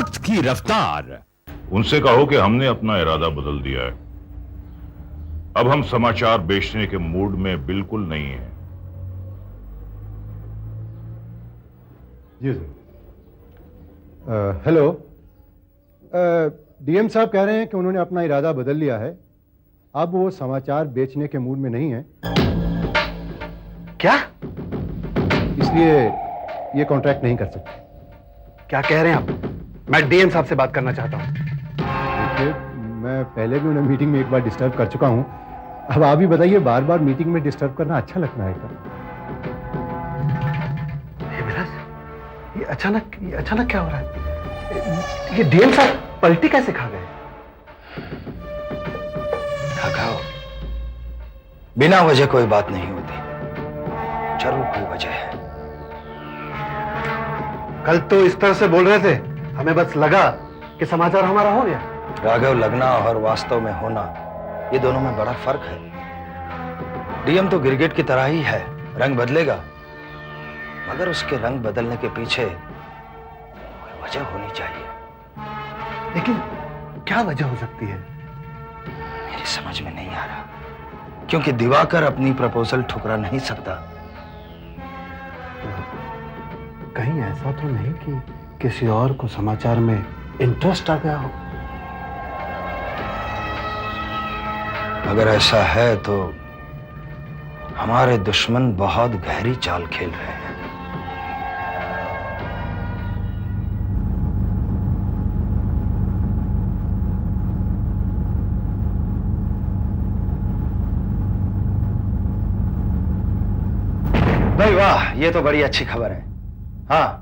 वक्त की रफ्तार। उनसे कहो कि हमने अपना इरादा बदल दिया है। अब हम समाचार बेचने के मूड में बिल्कुल नहीं हैं। जी सर। हेलो, डीएम साहब कह रहे हैं कि उन्होंने अपना इरादा बदल लिया है। अब वो समाचार बेचने के मूड में नहीं है। क्या? इसलिए ये कॉन्ट्रैक्ट नहीं कर सकते। क्या कह रहे हैं आप? मैं डीएम साहब से बात करना चाहता हूं। देखिए, मैं पहले भी उन्हें मीटिंग में एक बार डिस्टर्ब कर चुका हूं। अब आप ही बताइए, बार बार मीटिंग में डिस्टर्ब करना अच्छा लगता है क्या? ये अचानक क्या हो रहा है? ये डीएम साहब पलटी कैसे खा गए? खाओ, बिना वजह कोई बात नहीं होती, जरूर कोई वजह है। कल तो इस तरह से बोल रहे थे, हमें बस लगा कि समाचार हमारा हो गया। राघव, लगना और वास्तव में होना, ये दोनों में बड़ा फर्क है। डीएम तो गिरगिट की तरह ही है, रंग बदलेगा, मगर उसके रंग बदलने के पीछे कोई वजह होनी चाहिए। लेकिन क्या वजह हो सकती है? मेरी समझ में नहीं आ रहा, क्योंकि दिवाकर अपनी प्रपोजल ठुकरा नहीं सकता। कहीं ऐसा तो नहीं कि किसी और को समाचार में इंटरेस्ट आ गया हो? अगर ऐसा है तो हमारे दुश्मन बहुत गहरी चाल खेल रहे हैं। भाई वाह, ये तो बड़ी अच्छी खबर है। हाँ,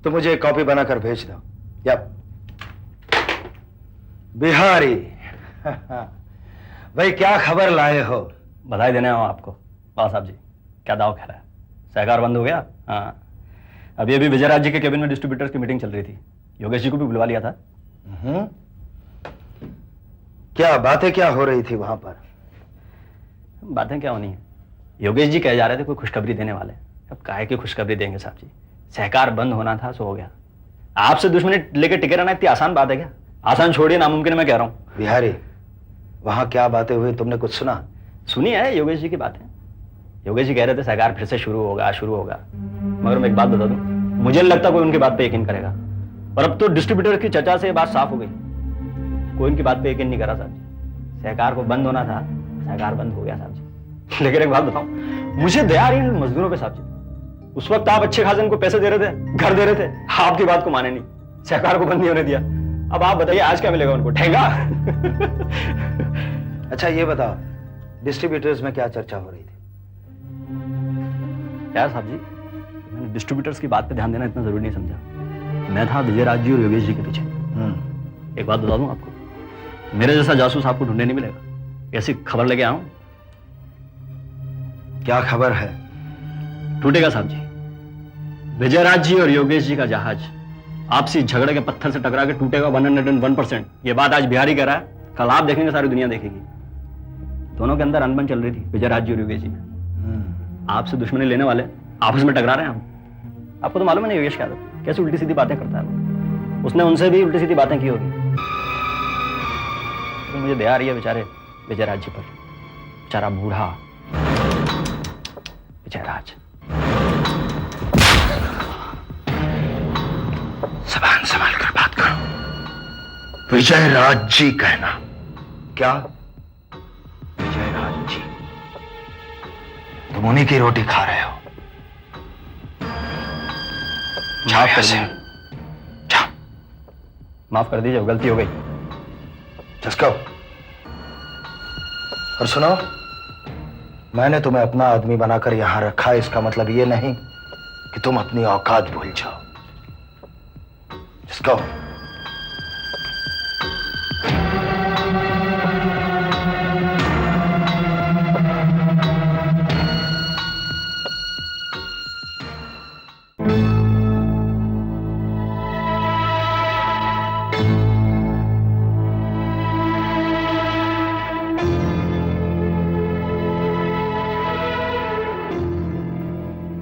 तो मुझे एक कॉपी बनाकर भेज दो। यप, बिहारी। भाई क्या खबर लाए हो? बधाई देने आऊँ आपको। वाह साहब जी, क्या दाव खा रहा है? सहकार बंद हो गया? हाँ, अभी अभी विजय राज जी के केबिन में डिस्ट्रीब्यूटर्स की मीटिंग चल रही थी। योगेश जी को भी बुलवा लिया था। क्या बातें क्या हो रही थी वहां पर? बातें क्या होनी है, योगेश जी कह जा रहे थे कोई खुशखबरी देने वाले। अब काहे की खुशखबरी देंगे साहब जी? सहकार बंद होना था सो हो गया। आपसे दुश्मनी लेके टिके रहना इतनी आसान बात है क्या? आसान छोड़िए, नामुमकिन मैं कह रहा हूँ। बिहारी, वहां क्या बातें हुई, तुमने कुछ सुना? सुनी है योगेश जी की बातें। योगेश जी कह रहे थे सहकार फिर से शुरू होगा। मगर मैं एक बात बता दूं, मुझे नहीं लगता कोई उनकी बात पे यकीन करेगा। और अब तो डिस्ट्रीब्यूटर की चर्चा से बात साफ हो गई, कोई उनकी बात पे यकीन नहीं करा साहब जी। सहकार को बंद होना था, सहकार बंद हो गया साहब जी। लेकिन एक बात बताऊं, मुझे दया आ रही है मजदूरों पे साहब जी। उस वक्त आप अच्छे खासे इनको पैसे दे रहे थे, घर दे रहे थे, आपकी बात को माने नहीं, सहकार को बंद नहीं होने दिया। अब आप बताइए आज क्या मिलेगा उनको? ठेंगा। अच्छा ये बताओ, डिस्ट्रीब्यूटर्स में क्या चर्चा हो रही थी? क्या साहब जी, मैंने डिस्ट्रीब्यूटर्स की बात पे ध्यान देना इतना जरूरी नहीं समझा। मैं था विजय राज जी और योगेश जी के पीछे। एक बात बता दूं आपको, मेरे जैसा जासूस आपको ढूंढने नहीं मिलेगा। ऐसी खबर लेके आऊं। क्या खबर है? टूटेगा साहब जी। विजय राज जी और योगेश जी का जहाज आपसी झगड़े के पत्थर से टकरा के टूटेगा 101%। ये बात आज बिहारी कह रहा है, कल आप देखेंगे, सारी दुनिया देखेगी। दोनों के अंदर अनबन चल रही थी, विजय राज जी और योगेश जी में। आपसे दुश्मनी लेने वाले आपस में टकरा रहे हैं हम। आपको तो मालूम है ना योगेश क्या आदत, कैसे उल्टी सीधी बातें करता है वो। उसने उनसे भी उल्टी सीधी बातें की होगी। तो मुझे दया आ रही है बेचारे विजय राज जी पर। बेचारा बूढ़ा विजय राज। जबान संभाल कर बात करो। विजय राज जी कहना? क्या विजय राज जी? तुम उन्हीं की रोटी खा रहे हो। माफ कर दीजिए, माफ कर दीजिए, गलती हो गई। जिसको और सुनो, मैंने तुम्हें अपना आदमी बनाकर यहां रखा, इसका मतलब ये नहीं कि तुम अपनी औकात भूल जाओ। जिसको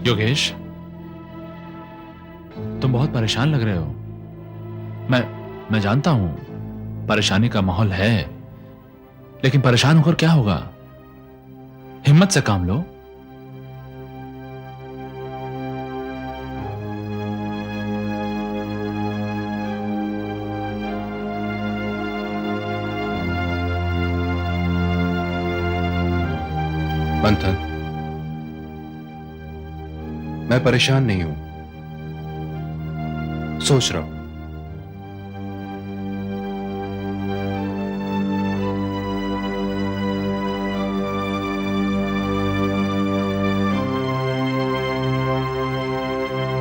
योगेश, तुम बहुत परेशान लग रहे हो। मैं जानता हूं परेशानी का माहौल है, लेकिन परेशान होकर क्या होगा? हिम्मत से काम लो। मंथन, मैं परेशान नहीं हूं, सोच रहा हूं।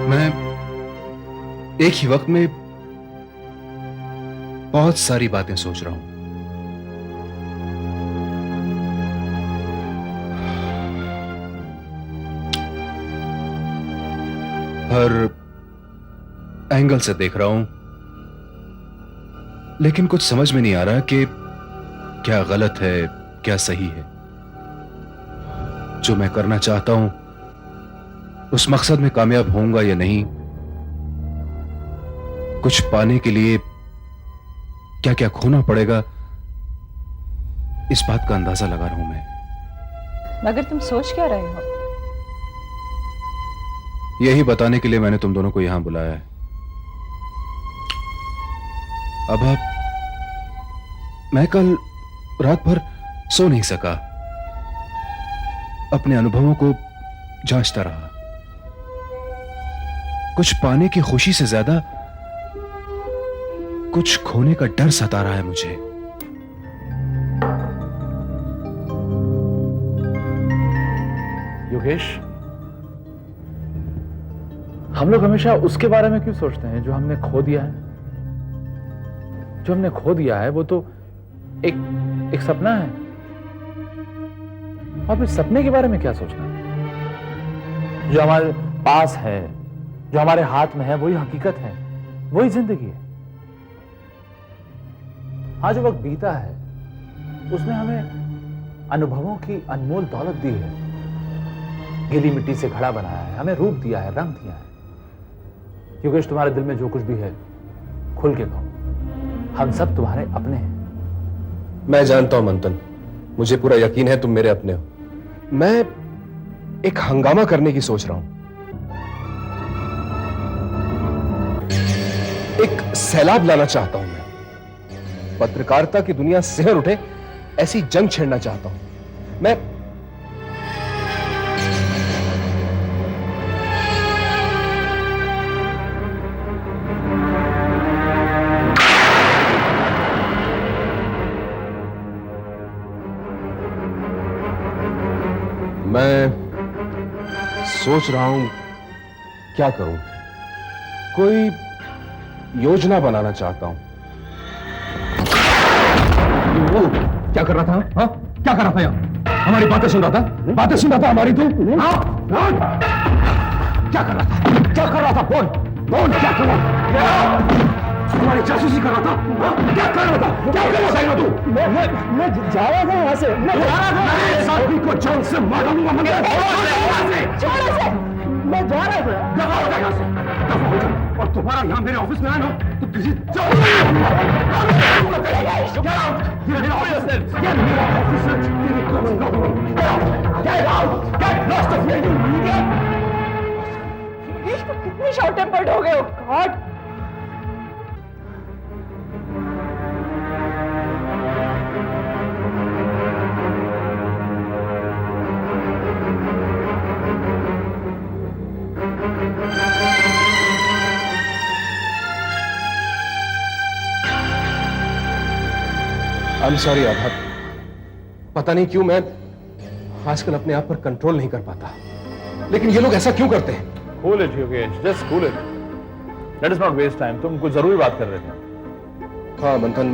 मैं एक ही वक्त में बहुत सारी बातें सोच रहा हूं। हर एंगल से देख रहा हूं, लेकिन कुछ समझ में नहीं आ रहा कि क्या गलत है, क्या सही है। जो मैं करना चाहता हूं उस मकसद में कामयाब होऊंगा या नहीं, कुछ पाने के लिए क्या क्या खोना पड़ेगा, इस बात का अंदाजा लगा रहा हूं मैं। मगर तुम सोच क्या रहे हो? यही बताने के लिए मैंने तुम दोनों को यहां बुलाया है। अब मैं कल रात भर सो नहीं सका, अपने अनुभवों को जांचता रहा। कुछ पाने की खुशी से ज्यादा कुछ खोने का डर सता रहा है मुझे। योगेश, हम लोग हमेशा उसके बारे में क्यों सोचते हैं जो हमने खो दिया है? जो हमने खो दिया है वो तो एक सपना है, और इस सपने के बारे में क्या सोचना है? जो हमारे पास है, जो हमारे हाथ में है, वही हकीकत है, वही जिंदगी है। हाँ, जो वक्त बीता है उसने हमें अनुभवों की अनमोल दौलत दी है, गीली मिट्टी से घड़ा बनाया है, हमें रूप दिया है, रंग दिया है। योगेश, तुम्हारे दिल में जो कुछ भी है खुल के कहो, हम सब तुम्हारे अपने हैं। मैं जानता हूं मंथन, मुझे पूरा यकीन है तुम मेरे अपने हो। मैं एक हंगामा करने की सोच रहा हूं, एक सैलाब लाना चाहता हूं। मैं पत्रकारिता की दुनिया सिहर उठे ऐसी जंग छेड़ना चाहता हूं। मैं सोच रहा हूं क्या करूं, कोई योजना बनाना चाहता हूं। क्या कर रहा था? हाँ, क्या कर रहा था यहाँ? हमारी बातें सुन रहा था? बातें सुन रहा था हमारी तू? हाँ? क्या कर रहा था? क्या कर रहा था? बोल बोल, क्या कर रहा था? हमारी जासूसी कर रहा था? हाँ? क्या कर रहा था? क्या कर रहा था तू? मैं जा रहा था यहाँ से, मैं जा रहा था। मैं सभी को जान से मार डालूंगा। मैं जा रहा था। दफा हो जा यहाँ से, दफा हो जा। और तुम्हारा यहाँ मेरे ऑफिस में आना तो तुझे कितने शॉर्ट टेम्पर्ड हो गए हो गॉड। I'm sorry आभा, पता नहीं क्यों मैं आजकल अपने आप पर कंट्रोल नहीं कर पाता, लेकिन ये लोग ऐसा क्यों करते हैं? Cool it, Yogesh. Just cool it. Let us not waste time. तुम कुछ जरूरी बात कर रहे थे। हाँ मंथन,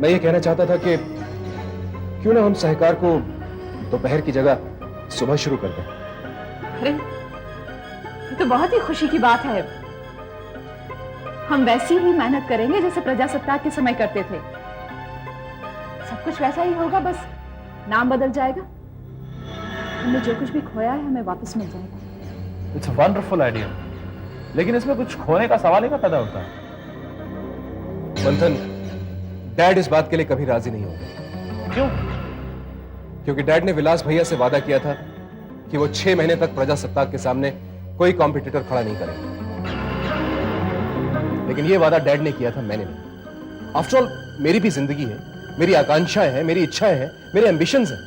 मैं ये कहना चाहता था कि क्यों ना हम सहकार को दोपहर की जगह सुबह शुरू कर दें। अरे ये तो बहुत ही खुशी की बात है। हम वैसी ही मेहनत करेंगे जैसे प्रजासत्ताक के समय करते थे। सब कुछ वैसा ही होगा, बस नाम बदल जाएगा। हमने जो कुछ भी खोया है हमें वापस मिल जाएगा। It's a wonderful idea. लेकिन इसमें कुछ खोने का सवाल ही पैदा होता है। मंथन, डैड इस बात के लिए कभी राजी नहीं होंगे। क्यों? क्योंकि डैड ने विलास भैया से वादा किया था कि वो 6 महीने तक प्रजासत्ताक के सामने कोई कॉम्पिटिटर खड़ा नहीं करेंगे। लेकिन ये वादा डैड ने किया था, मैंने नहीं। आफ्टर ऑल मेरी भी जिंदगी है, मेरी आकांक्षाएं हैं, मेरी इच्छाएं हैं, मेरे एम्बिशंस हैं,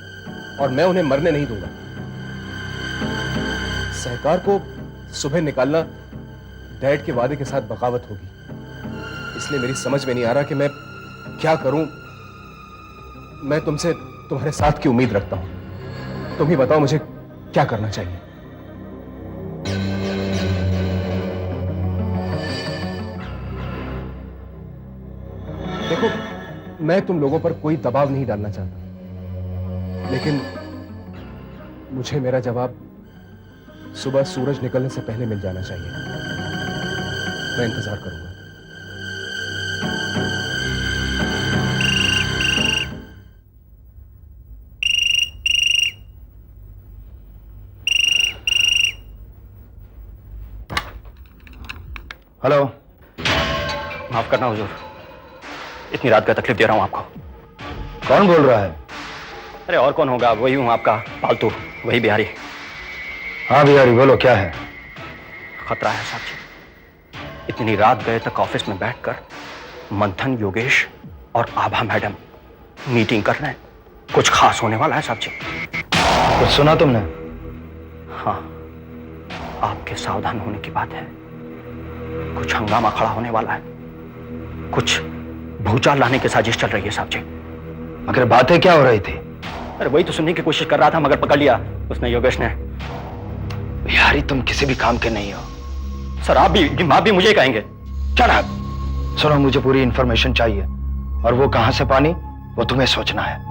और मैं उन्हें मरने नहीं दूंगा। सहकार को सुबह निकालना डैड के वादे के साथ बगावत होगी। इसलिए मेरी समझ में नहीं आ रहा कि मैं क्या करूं। मैं तुमसे तुम्हारे साथ की उम्मीद रखता हूं। तुम ही बताओ मुझे क्या करना चाहिए। देखो, मैं तुम लोगों पर कोई दबाव नहीं डालना चाहता, लेकिन मुझे मेरा जवाब सुबह सूरज निकलने से पहले मिल जाना चाहिए। मैं इंतजार करूंगा। हेलो। माफ करना हुजूर, इतनी रात का तकलीफ दे रहा हूं आपको। कौन बोल रहा है? अरे और कौन होगा, वही हूं आपका पालतू, वही बिहारी। हाँ बिहारी, बोलो क्या है? खतरा है साहब जी। इतनी रात गए तक ऑफिस में बैठकर मंथन, योगेश और आभा मैडम मीटिंग कर रहे हैं। कुछ खास होने वाला है साहब जी। कुछ सुना तुमने? हाँ, आपके सावधान होने की बात है। कुछ हंगामा खड़ा होने वाला है, कुछ भूचाल लाने की साजिश चल रही है साहब जी। मगर बातें क्या हो रही थी? अरे वही तो सुनने की कोशिश कर रहा था, मगर पकड़ लिया उसने, योगेश ने। बिहारी, तुम किसी भी काम के नहीं हो। सर आप भी मुझे कहेंगे? चल अब सुनो, मुझे पूरी इंफॉर्मेशन चाहिए, और वो कहां से पानी वो तुम्हें सोचना है।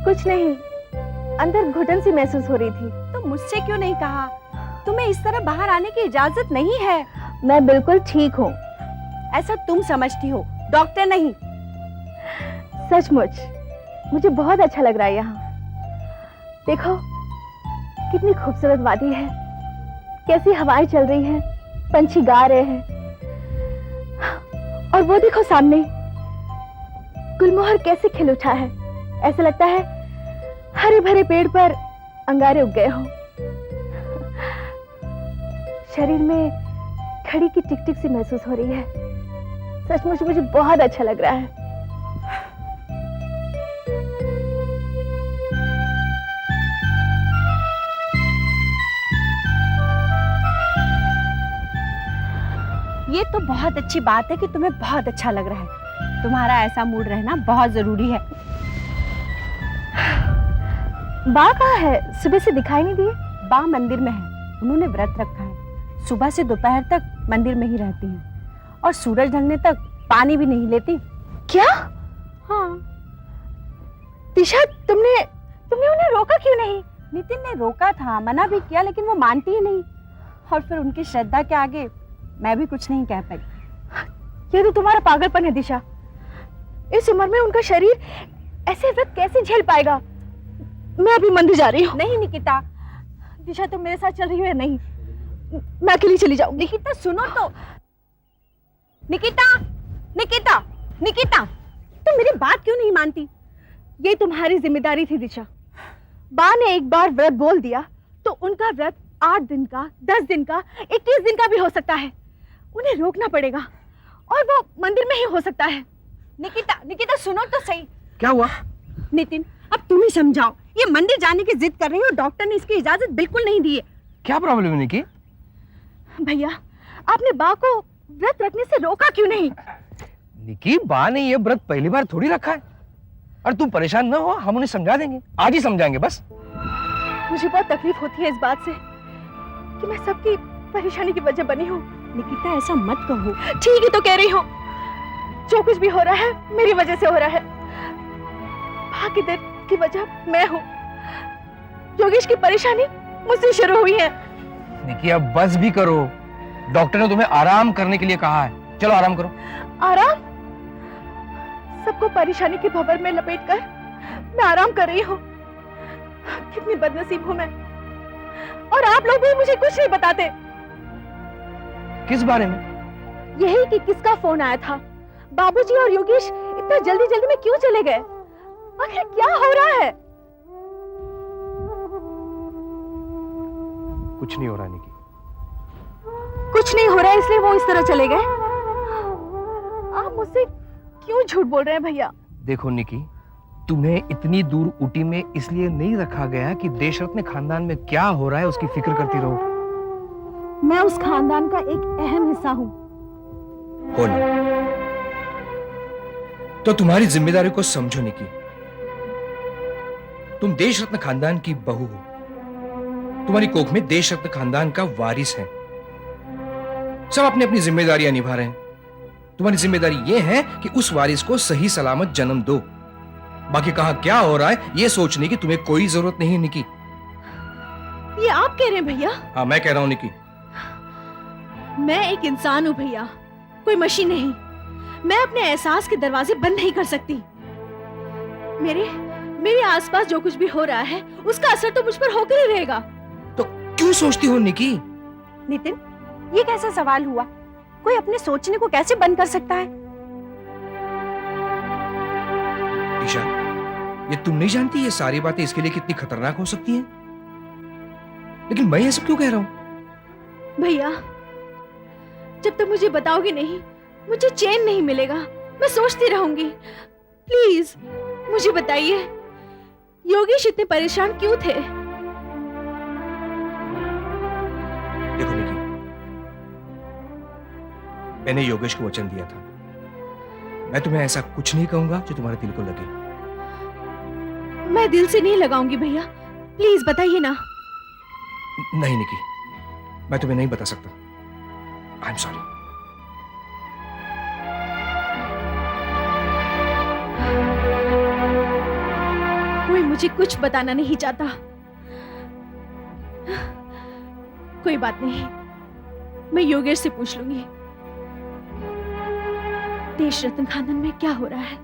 कुछ नहीं, अंदर घुटन सी महसूस हो रही थी। तो मुझसे क्यों नहीं कहा? तुम्हें इस तरह बाहर आने की इजाजत नहीं है। मैं बिल्कुल ठीक हूँ। ऐसा तुम समझती हो, डॉक्टर नहीं। सचमुच मुझे बहुत अच्छा लग रहा है यहाँ। देखो कितनी खूबसूरत वादी है, कैसी हवाएं चल रही हैं, पंछी गा रहे हैं, और वो देखो सामने गुलमोहर कैसे खिल उठा है। ऐसा लगता है हरे भरे पेड़ पर अंगारे उग गए हों। शरीर में घड़ी की टिक टिक सी महसूस हो रही है। सचमुच मुझे बहुत अच्छा लग रहा है। ये तो बहुत अच्छी बात है कि तुम्हें बहुत अच्छा लग रहा है। तुम्हारा ऐसा मूड रहना बहुत जरूरी है। बा कहाँ है? सुबह से दिखाई नहीं दिए। बा मंदिर में है, उन्होंने व्रत रखा है। सुबह से दोपहर तक मंदिर में ही रहती हैं और सूरज ढलने तक पानी भी नहीं लेती। क्या? हाँ। दिशा, तुमने उन्हें रोका क्यों नहीं? नितिन ने रोका था, मना भी किया, लेकिन वो मानती ही नहीं। और फिर उनकी श्रद्धा के आगे मैं भी कुछ नहीं कह पाई। ये तो तुम्हारा पागलपन है दिशा। इस उम्र में उनका शरीर ऐसे व्रत कैसे झेल पाएगा? मैं अभी मंदिर जा रही हूँ। नहीं निकिता, दिशा तुम मेरे साथ चल रही हो या नहीं? मैं अकेली चली जाऊँ। निकिता सुनो तो। निकिता, निकिता, निकिता, तुम मेरी बात क्यों नहीं मानती? ये तुम्हारी जिम्मेदारी थी दिशा। बा ने एक बार व्रत बोल दिया तो उनका व्रत 8 दिन का, 10 दिन का, 21 दिन का भी हो सकता है। उन्हें रोकना पड़ेगा और वो मंदिर में ही हो सकता है। निकिता, निकिता सुनो तो सही। क्या हुआ? नितिन, अब तुम ही समझाओ। ये मंदिर जाने की जिद कर रही हो, डॉक्टर ने इसकी इजाजत बिल्कुल नहीं दी है। क्या प्रॉब्लम है निकी? भैया, आपने बा को व्रत रखने से रोका क्यों नहीं? निकी, बा ने ये व्रत पहली बार थोड़ी रखा है। और तुम परेशान ना हो, हम उन्हें समझा देंगे, आज ही समझाएंगे बस। मुझे बहुत तकलीफ होती है इस बात से कि मैं सबकी परेशानी की वजह बनी हूँ। निकिता ऐसा मत कहो। ठीक ही तो कह रही हूँ। जो कुछ भी हो रहा है मेरी वजह से हो रहा है। भाग्य दर्द की वजह मैं हूँ। योगेश की परेशानी मुझसे शुरू हुई है। निकी अब बस भी करो, डॉक्टर ने तुम्हें आराम करने के लिए कहा है। चलो आराम करो। आराम? सबको परेशानी के भंवर में लपेटकर मैं आराम कर रही हूँ। कितनी बदनसीब हूँ मैं। और आप लोग भी मुझे कुछ नहीं बताते। किस बारे में? यही कि किसका फोन आया था, बाबूजी और योगेश इतना जल्दी जल्दी में क्यों चले गए, आखिर क्या हो रहा है? कुछ नहीं हो रहा निकी। कुछ नहीं हो रहा है इसलिए वो इस तरह चले गए? आप मुझसे क्यों झूठ बोल रहे हैं भैया? देखो निकी, तुम्हें इतनी दूर ऊटी में इसलिए नहीं रखा गया कि देश रत्न खानदान में क्या हो रहा है उसकी फिक्र करती रहो। मैं उस खानदान का एक अहम हिस्सा हूँ। हो ना? तो तुम्हारी जिम्मेदारी को समझो निकी। तुम देश रत्न खानदान की बहू हो। तुम्हारी कोख में देश रत्न खानदान का वारिस है। सब अपनी अपनी जिम्मेदारियां निभा रहे हैं। तुम्हारी जिम्मेदारी यह है कि उस वारिस को सही सलामत जन्म दो। बाकी कहां क्या हो रहा है यह सोचने की तुम्हें कोई जरूरत नहीं निकी। ये आप कह रहे हैं भैया? हाँ मैं कह रहा हूं निकी। मैं एक इंसान हूं भैया, कोई मशीन नहीं। मैं अपने एहसास के दरवाजे बंद नहीं कर सकती। मेरे आसपास जो कुछ भी हो रहा है उसका असर तो मुझ पर होकर ही रहेगा। तो क्यों सोचती हो निकी? नितिन, ये कैसा सवाल हुआ? कोई अपने सोचने को कैसे बंद कर सकता है? ईशा, ये तुम नहीं जानती ये सारी बातें इसके लिए कितनी खतरनाक हो सकती हैं? लेकिन मैं ये सब क्यों कह रहा हूं? भैया, जब तक मुझे बताओगे नहीं मुझे चैन नहीं मिलेगा। मैं सोचती रहूंगी। प्लीज मुझे बताइए, योगेश इतने परेशान क्यों थे? देखो निकी, मैंने योगेश को वचन दिया था, मैं तुम्हें ऐसा कुछ नहीं कहूंगा जो तुम्हारे दिल को लगे। मैं दिल से नहीं लगाऊंगी भैया, प्लीज बताइए ना। नहीं निकी, मैं तुम्हें नहीं बता सकता। I am sorry. कोई मुझे कुछ बताना नहीं चाहता। कोई बात नहीं, मैं योगेश से पूछ लूंगी देश रत्न खानदान में क्या हो रहा है।